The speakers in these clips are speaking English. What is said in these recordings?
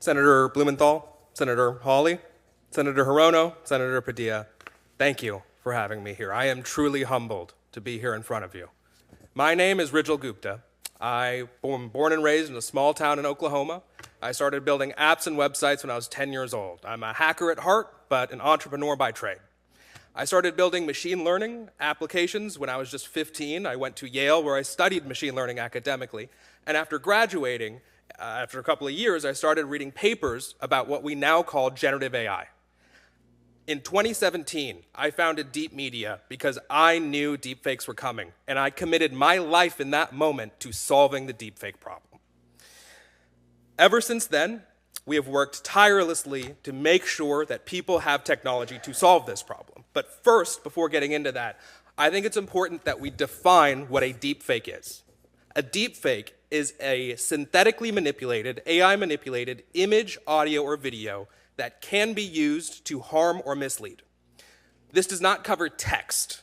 Senator Blumenthal, Senator Hawley, Senator Hirono, Senator Padilla, thank you for having me here. I am truly humbled to be here in front of you. My name is Rijul Gupta. I was born and raised in a small town in Oklahoma. I started building apps and websites when I was 10 years old. I'm a hacker at heart, but an entrepreneur by trade. I started building machine learning applications when I was just 15. I went to Yale, where I studied machine learning academically. And after graduating, after a couple of years, I started reading papers about what we now call generative AI. In 2017, I founded DeepMedia because I knew deepfakes were coming, and I committed my life in that moment to solving the deepfake problem. Ever since then, we have worked tirelessly to make sure that people have technology to solve this problem. But first, before getting into that, I think it's important that we define what a deepfake is. A deepfake is a synthetically manipulated, AI-manipulated image, audio, or video that can be used to harm or mislead. This does not cover text,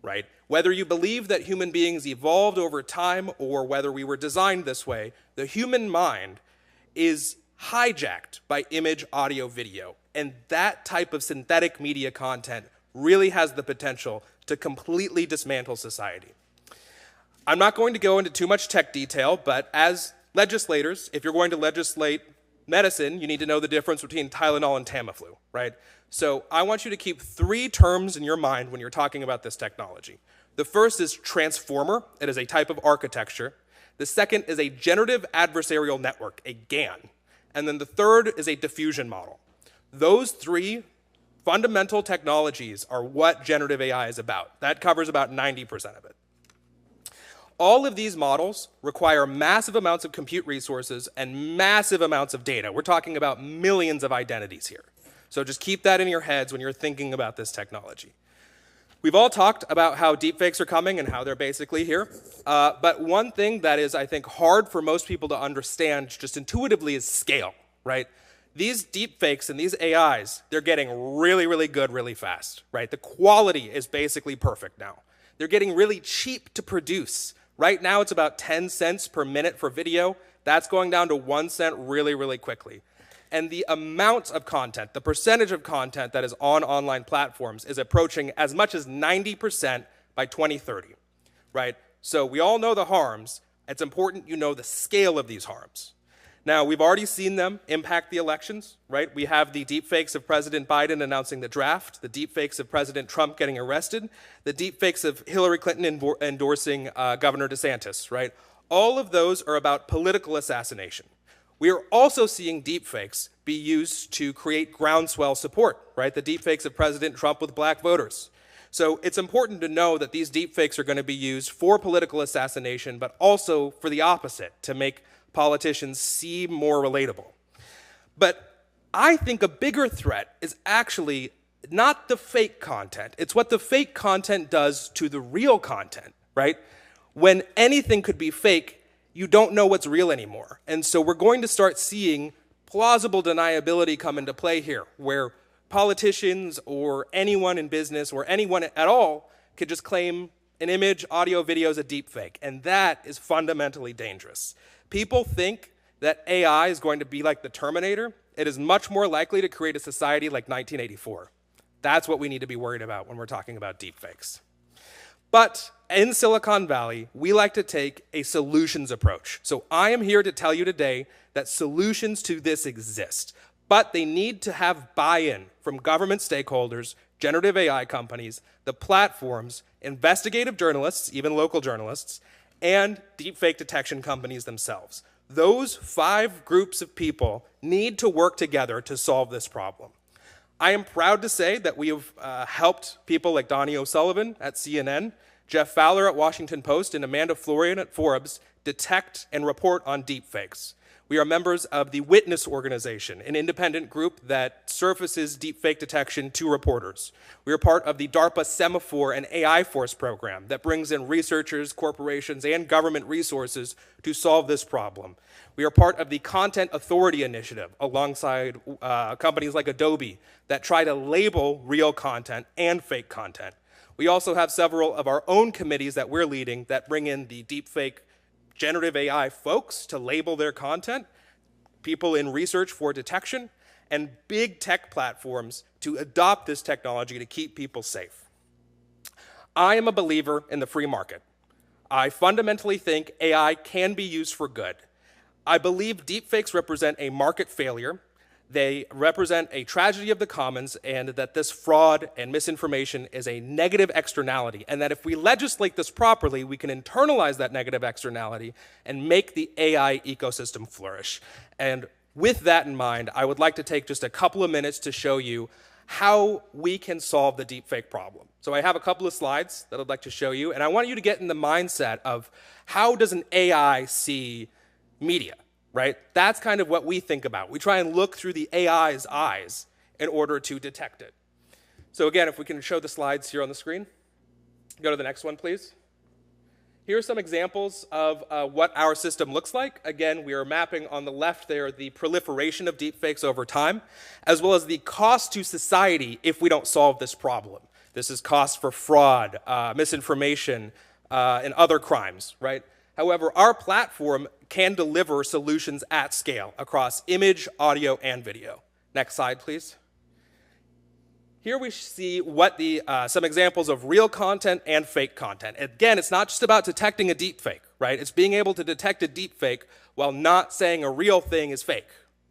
right? Whether you believe that human beings evolved over time or whether we were designed this way, the human mind is hijacked by image, audio, video. And that type of synthetic media content really has the potential to completely dismantle society. I'm not going to go into too much tech detail, but as legislators, if you're going to legislate medicine, you need to know the difference between Tylenol and Tamiflu, right? So I want you to keep three terms in your mind when you're talking about this technology. The first is transformer. It is a type of architecture. The second is a generative adversarial network, a GAN. And then the third is a diffusion model. Those three fundamental technologies are what generative AI is about. That covers about 90% of it. All of these models require massive amounts of compute resources and massive amounts of data. We're talking about millions of identities here. So just keep that in your heads when you're thinking about this technology. We've all talked about how deepfakes are coming and how they're basically here. But one thing that is, I think, hard for most people to understand just intuitively is scale, right? These deepfakes and these AIs, they're getting really, really good really fast, right? The quality is basically perfect now. They're getting really cheap to produce. Right now, it's about 10 cents per minute for video. That's going down to 1 cent really, really quickly. And the amount of content, the percentage of content that is on online platforms is approaching as much as 90% by 2030, right? So we all know the harms. It's important you know the scale of these harms. Now, we've already seen them impact the elections, right? We have the deepfakes of President Biden announcing the draft, the deepfakes of President Trump getting arrested, the deepfakes of Hillary Clinton endorsing Governor DeSantis, right? All of those are about political assassination. We are also seeing deepfakes be used to create groundswell support, right? The deepfakes of President Trump with black voters. So it's important to know that these deepfakes are going to be used for political assassination, but also for the opposite, to make politicians seem more relatable. But I think a bigger threat is actually not the fake content. It's what the fake content does to the real content, right? When anything could be fake, you don't know what's real anymore. And so we're going to start seeing plausible deniability come into play here, where politicians or anyone in business or anyone at all could just claim an image, audio, video is a deepfake. And that is fundamentally dangerous. People think that AI is going to be like the Terminator. It is much more likely to create a society like 1984. That's what we need to be worried about when we're talking about deepfakes. But in Silicon Valley, we like to take a solutions approach. So I am here to tell you today that solutions to this exist, but they need to have buy-in from government stakeholders, generative AI companies, the platforms, investigative journalists, even local journalists, and deepfake detection companies themselves. Those 5 groups of people need to work together to solve this problem. I am proud to say that we have helped people like Donnie O'Sullivan at CNN, Jeff Fowler at Washington Post, and Amanda Florian at Forbes detect and report on deepfakes. We are members of the Witness Organization, an independent group that surfaces deepfake detection to reporters. We are part of the DARPA Semaphore and AI Force program that brings in researchers, corporations, and government resources to solve this problem. We are part of the Content Authority Initiative alongside companies like Adobe that try to label real content and fake content. We also have several of our own committees that we're leading that bring in the deepfake generative AI folks to label their content, people in research for detection, and big tech platforms to adopt this technology to keep people safe. I am a believer in the free market. I fundamentally think AI can be used for good. I believe deepfakes represent a market failure. They represent a tragedy of the commons, and that this fraud and misinformation is a negative externality, and that if we legislate this properly, we can internalize that negative externality and make the AI ecosystem flourish. And with that in mind, I would like to take just a couple of minutes to show you how we can solve the deepfake problem. So I have a couple of slides that I'd like to show you, and I want you to get in the mindset of how does an AI see media, right? That's kind of what we think about. We try and look through the AI's eyes in order to detect it. So again, if we can show the slides here on the screen. Go to the next one, please. Here are some examples of what our system looks like. Again, we are mapping on the left there the proliferation of deepfakes over time, as well as the cost to society if we don't solve this problem. This is cost for fraud, misinformation, and other crimes, right? However, our platform can deliver solutions at scale across image, audio, and video. Next slide, please. Here we see what some examples of real content and fake content. Again, it's not just about detecting a deepfake, right? It's being able to detect a deepfake while not saying a real thing is fake,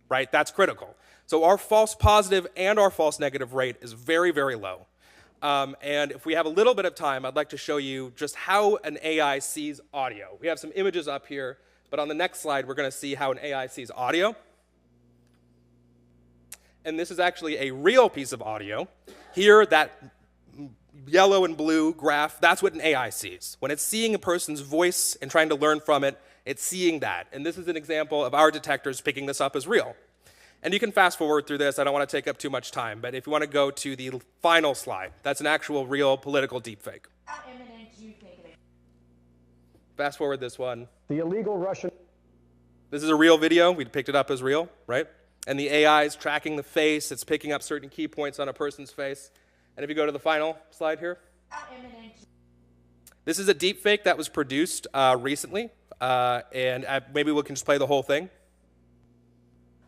right? That's critical. So our false positive and our false negative rate is very, very low. And if we have a little bit of time, I'd like to show you just how an AI sees audio. We have some images up here, but on the next slide, we're going to see how an AI sees audio. And this is actually a real piece of audio. Here, that yellow and blue graph, that's what an AI sees. When it's seeing a person's voice and trying to learn from it, it's seeing that. And this is an example of our detectors picking this up as real. And you can fast forward through this. I don't want to take up too much time. But if you want to go to the final slide, that's an actual real political deepfake. How imminent do you think it is? Fast forward this one. The illegal Russian. This is a real video. We picked it up as real, right? And the AI is tracking the face. It's picking up certain key points on a person's face. And if you go to the final slide here. How imminent? This is a deepfake that was produced recently. And maybe we can just play the whole thing.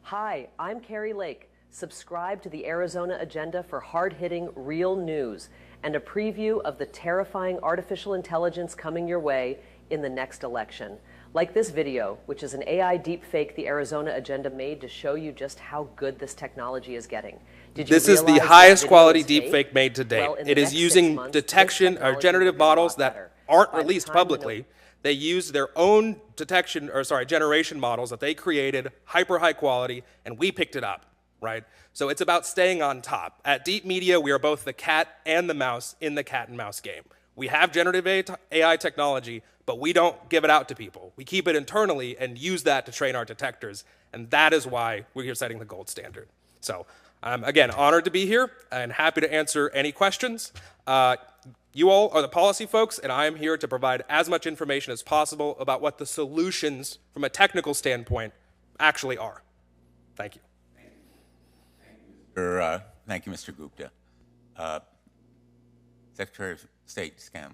Hi, I'm Kari Lake. Subscribe to the Arizona Agenda for hard-hitting, real news and a preview of the terrifying artificial intelligence coming your way in the next election. Like this video, which is an AI deepfake the Arizona Agenda made to show you just how good this technology is getting. Did you This is the realize highest that quality video is fake? deepfake made to date. Well, in the It is next 6 using months, detection this or technology generative will get a lot models that better. aren't By the released time you know- publicly. They use their own generation models that they created, hyper high quality, and we picked it up, right? So it's about staying on top. At DeepMedia, we are both the cat and the mouse in the cat and mouse game. We have generative AI technology, but we don't give it out to people. We keep it internally and use that to train our detectors, and that is why we're here setting the gold standard. So I'm, again, honored to be here and happy to answer any questions. You all are the policy folks, and I am here to provide as much information as possible about what the solutions from a technical standpoint actually are. Thank you. Thank you, Mr. Gupta. Secretary of State Scam.